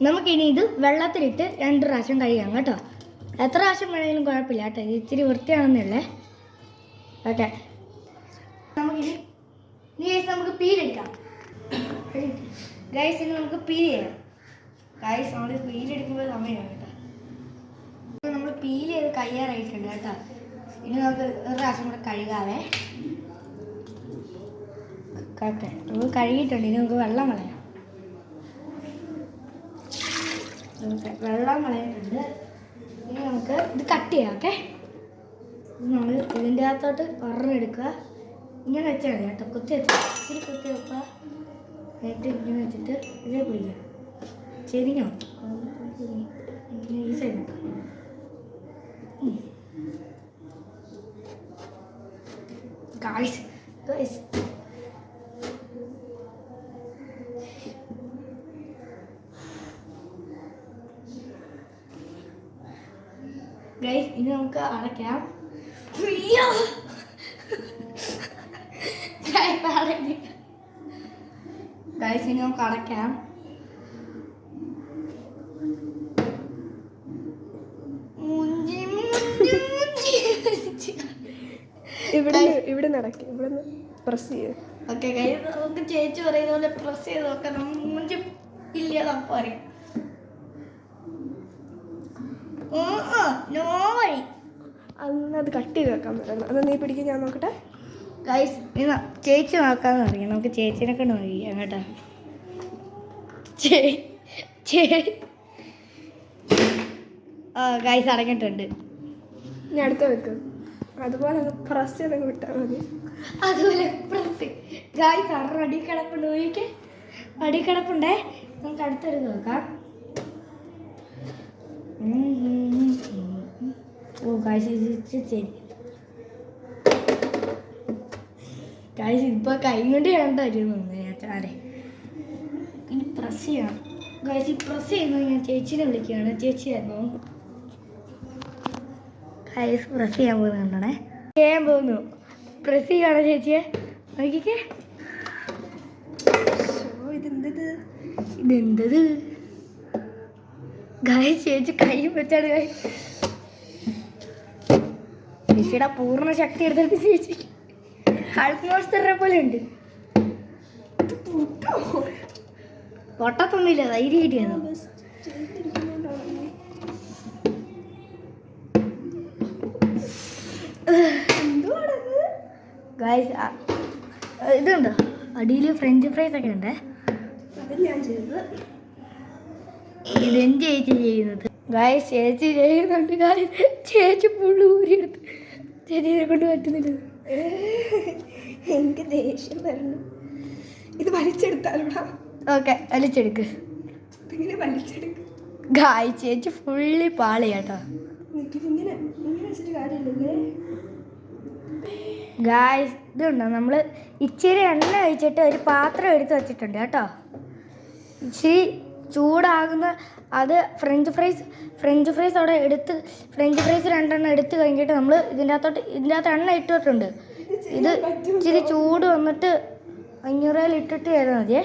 നമുക്കിനി ഇത് വെള്ളത്തിലിട്ട് 2 പ്രാവശ്യം കഴുകാം കേട്ടോ. എത്ര പ്രാവശ്യം വേണമെങ്കിലും കുഴപ്പമില്ല കേട്ടോ. ഇത് ഇച്ചിരി വൃത്തിയാണെന്നുള്ളേ. ഓക്കെ, നമുക്ക് പീലെടുക്കാം. ഗൈസ് ഇനി നമുക്ക് പീൽ ചെയ്യാം. ഗൈസ് നമ്മൾ പീലെടുക്കുമ്പോൾ സമയമാണ് കേട്ടോ. നമ്മൾ പീൽ ചെയ്ത് കഴിയാറായിട്ടുണ്ട് കേട്ടോ. ഇനി നമുക്ക് 1 പ്രാവശ്യം കൂടെ കഴുകാവേ. ഓക്കെ, നമുക്ക് കഴുകിയിട്ടുണ്ട്. ഇനി നമുക്ക് വെള്ളം കളയാം. ഓക്കെ, വെള്ളം കളഞ്ഞിട്ടുണ്ട്. ഇനി നമുക്ക് ഇത് കട്ട് ചെയ്യാം. ഓക്കെ, നമ്മൾ ഇതിൻ്റെ അകത്തോട്ട് ഒരെണ്ണെടുക്കുക. ഇങ്ങനെ വെച്ചാൽ മതി കേട്ടോ. കുത്തി വെച്ചാൽ ഇച്ചിരി കുത്തി വെക്കുക. എന്നിട്ട് ഇങ്ങനെ വെച്ചിട്ട് ഇതേ പിടിക്കുക. ചെരിഞ്ഞോ ഈ സൈഡ് ഗൈസ് ഇനി നമുക്ക് അടയ്ക്കാം. ഗൈസ് ഇനി നമുക്ക് അടയ്ക്കാം. ഇവിടെ നടക്കും. ഇവിടെ പ്രസ് ചെയ്യും. ഓക്കെ ഗൈസ്, നമുക്ക് ചേച്ചി പറയുന്ന പോലെ പ്രസ് ചെയ്ത് നോക്കാം. മൂഞ്ചി ഇല്ല നമുക്ക് പറയാം. അത് കട്ട് ചെയ്ത് വെക്കാൻ പറ്റണം. അത് നീ പിടിക്കാൻ ഞാൻ നോക്കട്ടെ. ഗൈസ് ചേച്ചി നോക്കാന്ന് അറിയാം. നമുക്ക് ചേച്ചിനെ കൊണ്ട് നോക്കിക്കാം കേട്ടോ. ഗൈസ് അടങ്ങിയിട്ടുണ്ട്. ഞാൻ അടുത്ത വെക്കും. അതുപോലെ പ്രസ് ചെയ്ത് വിട്ടാൽ മതി. അതുപോലെ പ്രസ് ഗൈസ് അടിക്കിടപ്പുണ്ട്. നോക്കിക്ക് അടിക്കിടപ്പുണ്ടേ. നമുക്ക് അടുത്തെടുത്ത് നോക്കാം. ഓ ഗൈസ് ശരി ഗൈസ് ഇപ്പൊ കൈ കൊണ്ട് വേണ്ടായിരുന്നു. അതെ, ഇനി പ്രസ് ചെയ്യണം. ഗൈസ് പ്രസ് ചെയ്യുന്നത് ഞാൻ ചേച്ചിനെ വിളിക്കുകയാണ്. ചേച്ചിയായിരുന്നു ഗൈസ് പ്രസ് ചെയ്യാൻ പോകുന്നുണ്ടേ. ചെയ്യാൻ പോകുന്നു. പ്രസ് ചെയ്യണോ ചേച്ചിയെ? നോക്കിക്കേ. ഇതെന്തത് ഗൈസ്? ചേച്ചി കൈ വെച്ചാണ് ചേച്ചിയുടെ പൂർണ്ണ ശക്തി എടുത്തിട്ട് ചേച്ചി ഹൾക്ക് മോൺസ്റ്ററിനെ പോലെ ഉണ്ട്. പൊട്ടത്തൊന്നുമില്ല, ധൈര്യം കിട്ടിയത്. ഗൈസ് ഇതുണ്ടോ അടിയിൽ ഫ്രഞ്ച് ഫ്രൈസ് ഒക്കെ ഉണ്ട്. ഇതെന്ത് ചേച്ചി ചെയ്യുന്നത്? ഗൈസ് ചേച്ചി ചെയ്യുന്നുണ്ട്. ഗൈസ് ചേച്ചി പുള്ളി ഊരിയെടുത്ത് ചേച്ചിയെ കൊണ്ട് പറ്റുന്നില്ല. എനിക്ക് ദേഷ്യം വരണം. ഇത് വലിച്ചെടുത്താലോടാ. ഓക്കെ, വലിച്ചെടുക്ക്. ഇങ്ങനെ വലിച്ചെടുക്ക്. ഗായ് ചേച്ചി ഫുള്ളി പാളി കേട്ടോ. ഇങ്ങനെ വെച്ചിട്ട് കാര്യമില്ലേ ഗായ്സ്? ഇതുണ്ടോ, നമ്മൾ ഇച്ചിരി എണ്ണ ഒഴിച്ചിട്ട് ഒരു പാത്രം എടുത്ത് വെച്ചിട്ടുണ്ട് കേട്ടോ. ഇച്ചിരി ചൂടാകുന്ന അത് ഫ്രഞ്ച് ഫ്രൈസ് അവിടെ എടുത്ത് ഫ്രഞ്ച് ഫ്രൈസ് 2 എണ്ണം എടുത്ത് കഴിഞ്ഞിട്ട് നമ്മൾ ഇതിൻ്റെ അകത്ത് എണ്ണ ഇട്ടിട്ടുണ്ട്. ഇത് ഇച്ചിരി ചൂട് വന്നിട്ട് 500 ഇട്ടിട്ട് ചെയ്താൽ മതിയേ.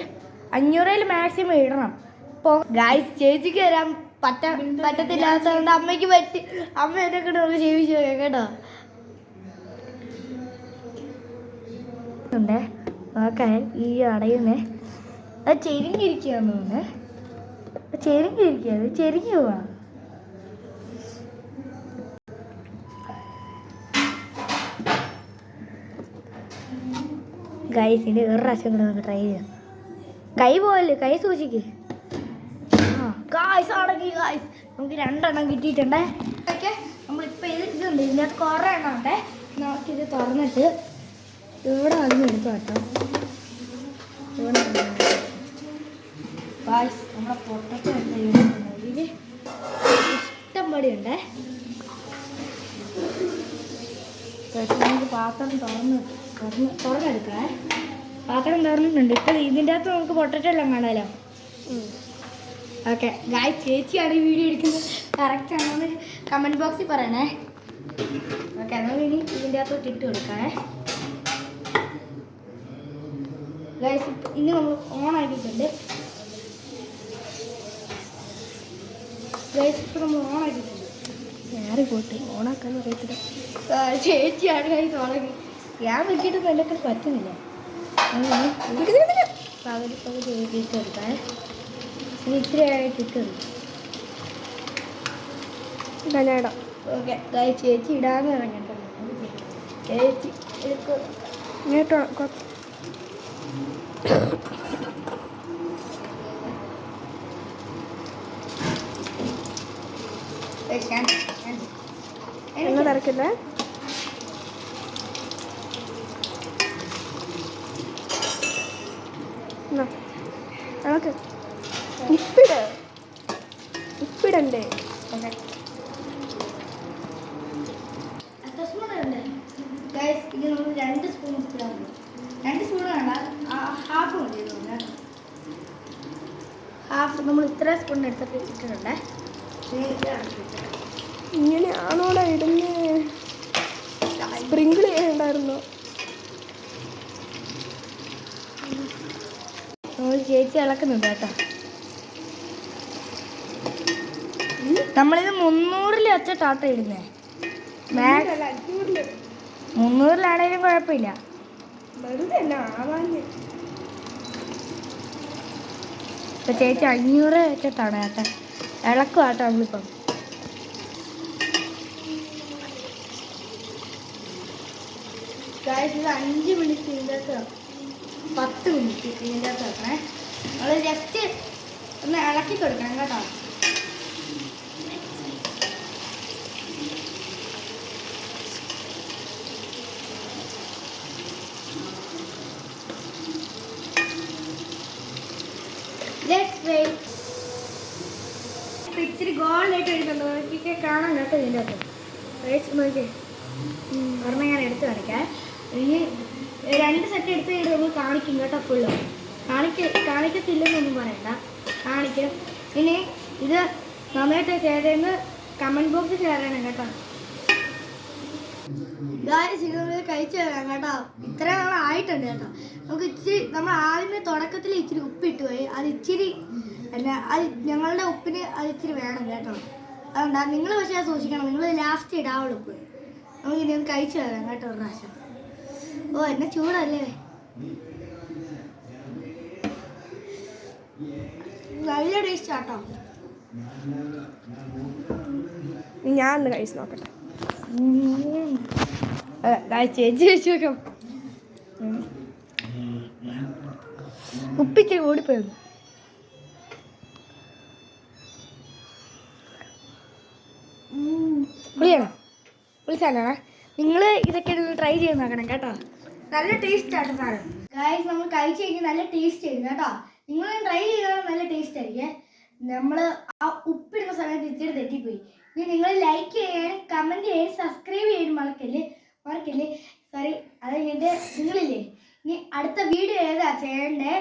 500 മാക്സിമം ഇടണം. ഇപ്പോൾ ഗായ്സ് ചേച്ചിക്ക് വരാൻ പറ്റത്തില്ലാത്തതുകൊണ്ട് അമ്മയ്ക്ക് പറ്റി. അമ്മ എന്നെ കൊണ്ട് നമുക്ക് ജീവിച്ചു പോകാം കേട്ടോ. ഉണ്ടേ നോക്കാൻ ഈ അടയുന്നേ. അത് ചെരിഞ്ഞിരിക്കുകയെന്ന് തോന്നുന്നേ. ചെരിഞ്ഞിരിക്കുക, ചെരിഞ്ഞു പോവാ. ഗൈസിൻ്റെ 1 പ്രാവശ്യം കൂടെ നമുക്ക് ട്രൈ ചെയ്യാം. കൈ പോവല്ലേ, കൈ സൂക്ഷിക്ക്. ഗായ്സ് അടങ്ങി. ഗായ്സ് നമുക്ക് 2 എണ്ണം കിട്ടിയിട്ടുണ്ടേ. ഓക്കെ, നമ്മളിപ്പോൾ ഇതുണ്ട്. ഇതിനകത്ത് കുറേ എണ്ണം ഉണ്ടേ. നമുക്കിത് തുറന്നിട്ട് ഇവിടെ അതിന് എടുക്കാം കേട്ടോ. ഇവിടെ ഗായ്സ് നമ്മുടെ പൊട്ടറ്റോ ഇതിൽ ഇഷ്ടം പടി ഉണ്ടേ. നമുക്ക് പാത്രം തുറന്നെടുക്കണേ. പാത്രം തുറന്നിട്ടുണ്ട്. ഇപ്പം ഇതിൻ്റെ അകത്ത് നമുക്ക് പൊട്ടറ്റോ എല്ലാം കാണാമല്ലോ. ഓക്കെ ഗായ്സ്, ചേച്ചിയാണ് ഈ വീഡിയോ എടുക്കുന്നത്. കറക്റ്റ് ആണെന്ന് കമൻറ്റ് ബോക്സിൽ പറയണേ. ഓക്കെ, എന്നാൽ ഇനി ഇതിൻ്റെ അകത്തോട്ട് ഇട്ട് കൊടുക്കണേ. ഗായ്സ് ഇനി നമ്മൾ ഓൺ ആക്കിയിട്ടുണ്ട്. ഗൈസ് ഇപ്പോൾ നമ്മൾ ഓണാക്കിയിട്ടുണ്ട്. നേരെ പോട്ട് ഓണാക്കാന്ന് അറിയത്തില്ല. ചേച്ചിയാണ് ഗൈസ് ഓണാക്കി. ഞാൻ വെച്ചിട്ടൊന്നും എൻ്റെ പറ്റുന്നില്ല. പകുതി പകുതി എഴുതിയിട്ട് എടുക്കാം. ഇച്ചിരി ആയിട്ട് ഇട്ടുണ്ട്. ഞാൻ ഇടാം. ഓക്കെ ഗൈസ് ചേച്ചി ഇടാന്ന് പറഞ്ഞിട്ടുണ്ട്. ചേച്ചി എടുക്കും. കേട്ടോ എണ്ണ തിരക്കില്ലേ? നമുക്ക് ഉപ്പിടണ്ടേ? ഗൈസ് ഇത് നമ്മൾ 2 സ്പൂൺ ഉപ്പിടാൻ. 2 സ്പൂൺ വേണ്ട, ഹാഫ് മതി. ഹാഫ് നമ്മൾ ഇത്ര സ്പൂൺ എടുത്തിട്ട് ഇട്ടിട്ടുണ്ട്. ഇങ്ങനെയാണോടെ ഇടുന്നേ? സ്പ്രിങ്കിൾ ചെയ്യണ്ടായിരുന്നു. നമ്മൾ ചേച്ചി ഇളക്കുന്നുണ്ട് കേട്ടോ. നമ്മളിത് 300 വെച്ചിട്ടാട്ടോ ഇടുന്നേ. 300 കുഴപ്പമില്ല. ഇപ്പൊ ചേച്ചി 500 വെച്ചിട്ടാണ് കേട്ടോ ഇളക്കും കേട്ടോ. നമ്മളിപ്പം ഇത് 5 മിനിറ്റ് ഇതിൻ്റെ 10 മിനിറ്റ് ഇതിൻ്റെ അകത്ത് വെക്കണേ. നമ്മൾ ജസ്റ്റ് ഒന്ന് ഇളക്കി കൊടുക്കണം കേട്ടോ. ഇച്ചിരി ഗോൾഡായിട്ട് എടുക്കണ്ടോ നോക്കിയൊക്കെ കാണാൻ കേട്ടോ. ഇതിൻ്റെ അകത്ത് നോക്കിയേ ഒരെണ്ണം ഞാൻ എടുത്ത് കാണിക്കാം. ഇനി 2 സെറ്റ് എടുത്ത് കഴിഞ്ഞാൽ നമ്മൾ കാണിക്കും കേട്ടോ. ഫുള്ള് കാണിക്കത്തില്ലെന്നൊന്നും പറയണ്ട, കാണിക്കും. ഇനി ഇത് നന്നായിട്ട് ചെയ്തെന്ന് കമൻറ്റ് ബോക്സിൽ ഷെയർ ചെയ്യണം കേട്ടോ. ഇത് കഴിച്ചു തരാം കേട്ടോ. ഇത്ര നാൾ ആയിട്ടുണ്ട് കേട്ടോ. നമുക്ക് ഇച്ചിരി നമ്മൾ ആദ്യമേ തുടക്കത്തിൽ ഇച്ചിരി ഉപ്പിട്ട് പോയി. അത് ഇച്ചിരി അത് ഞങ്ങളുടെ ഉപ്പിന് അത് ഇച്ചിരി വേണം കേട്ടോ. അതുകൊണ്ടാ നിങ്ങൾ പക്ഷേ അത് സൂക്ഷിക്കണം. നിങ്ങൾ ലാസ്റ്റ് ഇടാവുള്ളൂ ഉപ്പ്. നമുക്ക് ഇനി ഒന്ന് കഴിച്ചു തരാം കേട്ടോ ഒരു പ്രാവശ്യം. ഓ എന്നെ ചൂടല്ലേ. നല്ല ടേസ്റ്റ് ആട്ടോ. ഞാൻ ഒന്ന് കഴിച്ച് നോക്കട്ടെ. ചേച്ചി കഴിച്ചു നോക്കാം. ഉപ്പിച്ചിരി ഓടിപ്പോയിരുന്നു. പുളിയാണോ? പുളിച്ചാലാണ്. നിങ്ങൾ ഇതൊക്കെ ട്രൈ ചെയ്ത് നോക്കണം കേട്ടോ. നല്ല ടേസ്റ്റ് ആട്ടോ സാധനം. ഗായ്സ് നമ്മൾ കഴിച്ച് കഴിഞ്ഞാൽ നല്ല ടേസ്റ്റ് ആയിരുന്നു കേട്ടോ. നിങ്ങൾ ട്രൈ ചെയ്താൽ നല്ല ടേസ്റ്റ് ആയിരിക്കും. നമ്മൾ ആ ഉപ്പിടുന്ന സമയത്ത് ഇച്ചിരി തെറ്റിപ്പോയി. ഇനി നിങ്ങൾ ലൈക്ക് ചെയ്യാനും കമൻറ്റ് ചെയ്യാനും സബ്സ്ക്രൈബ് ചെയ്യാനും മറക്കല്ലേ. സോറി. അത് കഴിഞ്ഞിട്ട് നിങ്ങളില്ലേ ഇനി അടുത്ത വീഡിയോ ഏതാ ചെയ്യേണ്ടത്,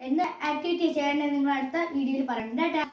എന്ന ആക്ടിവിറ്റി ചെയ്യേണ്ടത് നിങ്ങൾ അടുത്ത വീഡിയോയിൽ പറയണ്ട കേട്ടോ.